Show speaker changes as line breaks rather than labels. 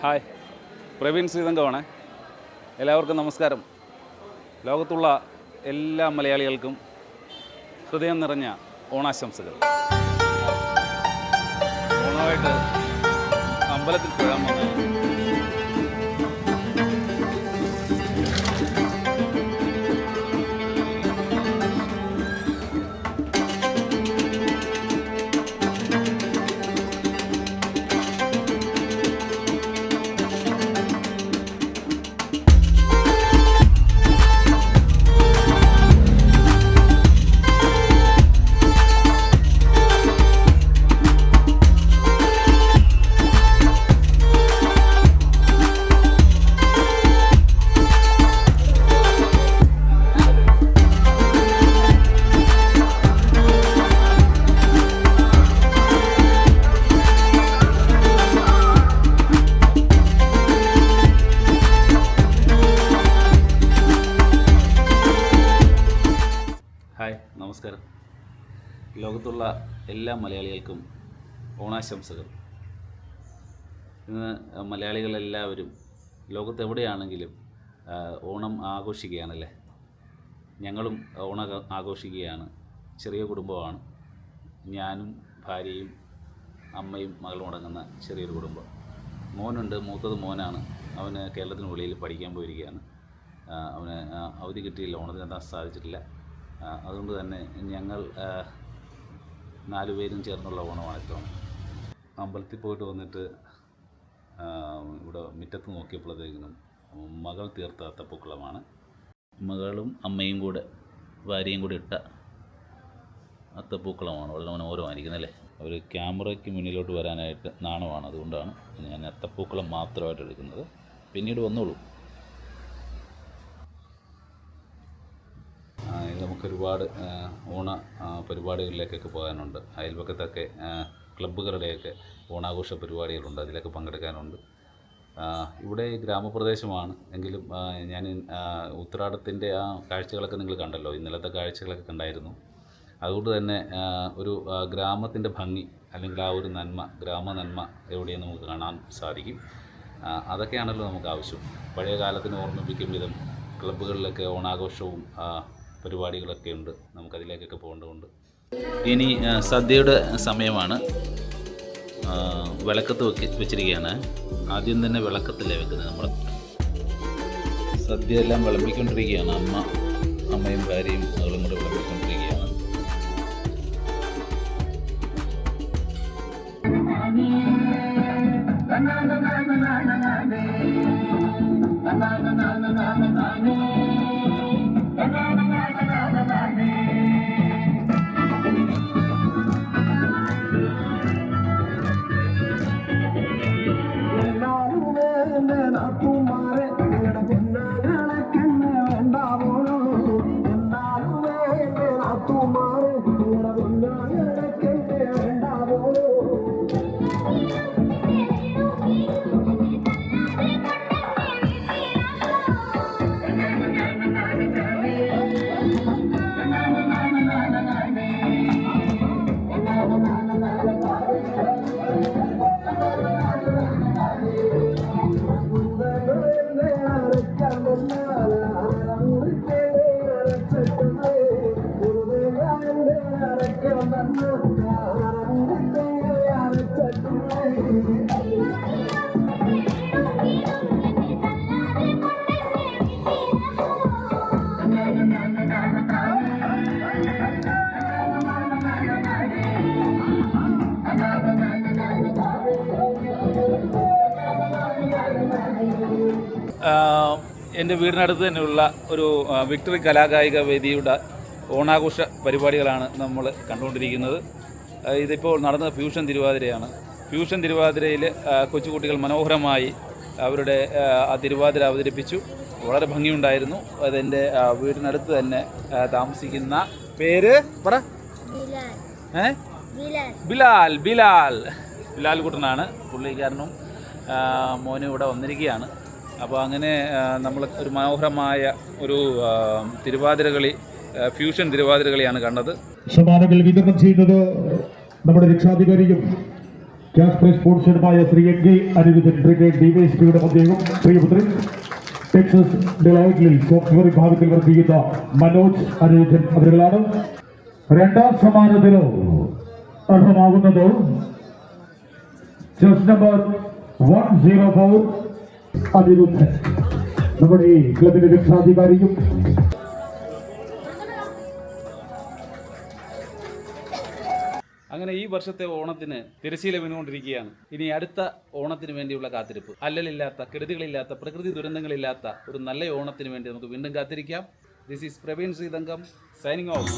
Hi, Praveen ശ്രീതങ്കമാണ്. എല്ലാവർക്കും നമസ്കാരം. ലോകത്തുള്ള എല്ലാ മലയാളികൾക്കും ഹൃദയം നിറഞ്ഞ ഓണാശംസകൾ. ഓണമായിട്ട് അമ്പലത്തിൽ പോകാൻ വന്നത് നമസ്കാരം. ലോകത്തുള്ള എല്ലാ മലയാളികൾക്കും ഓണാശംസകൾ. ഇന്ന് മലയാളികളെല്ലാവരും ലോകത്തെവിടെയാണെങ്കിലും ഓണം ആഘോഷിക്കുകയാണല്ലേ. ഞങ്ങളും ഓണം ആഘോഷിക്കുകയാണ്. ചെറിയ കുടുംബമാണ്. ഞാനും ഭാര്യയും അമ്മയും മകളും അടങ്ങുന്ന ചെറിയൊരു കുടുംബം. മോനുണ്ട്, മൂത്തത് മോനാണ്. അവന് കേരളത്തിന് വെളിയിൽ പഠിക്കാൻ പോയിരിക്കുകയാണ്. അവന് അവധി കിട്ടിയില്ല, ഓണത്തിനെത്താൻ സാധിച്ചിട്ടില്ല. അതുകൊണ്ട് തന്നെ ഞങ്ങൾ 4 പേരും ചേർന്നുള്ള ഓണമാണ് ഇത്തവണ. അമ്പലത്തിൽ പോയിട്ട് വന്നിട്ട് ഇവിടെ മുറ്റത്ത് നോക്കിയപ്പോഴത്തേക്കിനും മകൾ തീർത്ത അത്തപ്പൂക്കളമാണ്. മകളും അമ്മയും കൂടെ ഭാര്യയും കൂടെ ഇട്ട അത്തപ്പൂക്കളമാണ്. വളരെ മനോഹരമായിരിക്കുന്നത് അല്ലേ. അവർ ക്യാമറയ്ക്ക് മുന്നിലോട്ട് വരാനായിട്ട് നാണമാണ്. അതുകൊണ്ടാണ് ഞാൻ അത്തപ്പൂക്കളം മാത്രമായിട്ട് എടുക്കുന്നത്. പിന്നീട് വന്നോളൂ. നമുക്കൊരുപാട് ഓണ പരിപാടികളിലേക്കൊക്കെ പോകാനുണ്ട്. അയൽപക്കത്തൊക്കെ ക്ലബ്ബുകളുടെയൊക്കെ ഓണാഘോഷ പരിപാടികളുണ്ട്. അതിലൊക്കെ പങ്കെടുക്കാനുണ്ട്. ഇവിടെ ഗ്രാമപ്രദേശമാണ് എങ്കിലും ഞാൻ ഉത്രാടത്തിൻ്റെ ആ കാഴ്ചകളൊക്കെ നിങ്ങൾ കണ്ടല്ലോ. ഇന്നലത്തെ കാഴ്ചകളൊക്കെ കണ്ടായിരുന്നു. അതുകൊണ്ട് തന്നെ ഒരു ഗ്രാമത്തിൻ്റെ ഭംഗി അല്ലെങ്കിൽ ആ ഒരു നന്മ, ഗ്രാമ നന്മ എവിടെയും നമുക്ക് കാണാൻ സാധിക്കും. അതൊക്കെയാണല്ലോ നമുക്ക് ആവശ്യം. പഴയ കാലത്തിന് ഓർമ്മിപ്പിക്കും വിധം ക്ലബ്ബുകളിലൊക്കെ ഓണാഘോഷവും പരിപാടികളൊക്കെ ഉണ്ട്. നമുക്കതിലേക്കൊക്കെ പോകേണ്ടതുണ്ട്. ഇനി സദ്യയുടെ സമയമാണ്. വിളക്കത്ത് വെച്ചിരിക്കുകയാണ്. ആദ്യം തന്നെ വിളക്കത്തിലേ വെക്കുന്നത്. നമ്മൾ സദ്യ എല്ലാം വിളമ്പിക്കൊണ്ടിരിക്കുകയാണ്. അമ്മയും ഭാര്യയും മകളും കൂടെ വിളമ്പിക്കൊണ്ടിരിക്കുകയാണ്. എൻ്റെ വീടിനടുത്ത് തന്നെയുള്ള ഒരു വിക്ടറി കലാകായിക വേദിയുടെ ഓണാഘോഷ പരിപാടികളാണ് നമ്മൾ കണ്ടുകൊണ്ടിരിക്കുന്നത്. ഇതിപ്പോൾ നടന്ന ഫ്യൂഷൻ തിരുവാതിരയാണ്. ഫ്യൂഷൻ തിരുവാതിരയിൽ കൊച്ചുകുട്ടികൾ മനോഹരമായി അവരുടെ ആ തിരുവാതിര അവതരിപ്പിച്ചു. വളരെ ഭംഗിയുണ്ടായിരുന്നു. അതെൻ്റെ വീടിനടുത്ത് തന്നെ താമസിക്കുന്ന പേര് പറ. ബിലാൽ കുട്ടനാണ്. പുള്ളിക്കാരനും മോനും ഇവിടെ വന്നിരിക്കുകയാണ്. അപ്പോൾ അങ്ങനെ നമ്മൾ ഒരു മനോഹരമായ ഒരു തിരുവാതിരകളി, ഫ്യൂഷൻ തിരുവാതിരകളിയാണ് കണ്ടത്.
സമ്മാനങ്ങൾ വിതരണം ചെയ്യുന്നത് നമ്മുടെ രക്ഷാധികാരിയും ശാസ്ത്ര സ്പോൺസർമായ Shri N K Anirudhan brigade ഡിവൈഎസ്പിയുടെ അദ്ദേഹം പ്രിയപുത്രൻ ടെക്സസ് ഡെലോയിറ്റിൽ സോഫ്റ്റ്വെയർ വിഭാഗത്തിൽ വർക്ക് ചെയ്യുന്ന മനോജ് അനിരുദ്ധൻ അവരുകളാണ്. രണ്ടാം സമ്മാനത്തിന് അർഹമാകുന്നത് ചെസ് നമ്പർ 104 അനിരുദ്ധൻ, നമ്മുടെ ഈ ക്ലബിന്റെ രക്ഷാധികാരിയും
അങ്ങനെ ഈ വർഷത്തെ ഓണത്തിന് തിരശ്ശീല വീണുകൊണ്ടിരിക്കുകയാണ്. ഇനി അടുത്ത ഓണത്തിന് വേണ്ടിയുള്ള കാത്തിരിപ്പ്. അല്ലലില്ലാത്ത, കെടുതികളില്ലാത്ത, പ്രകൃതി ദുരന്തങ്ങളില്ലാത്ത ഒരു നല്ല ഓണത്തിന് വേണ്ടി നമുക്ക് വീണ്ടും കാത്തിരിക്കാം. This is Praveen Sreethankam signing off.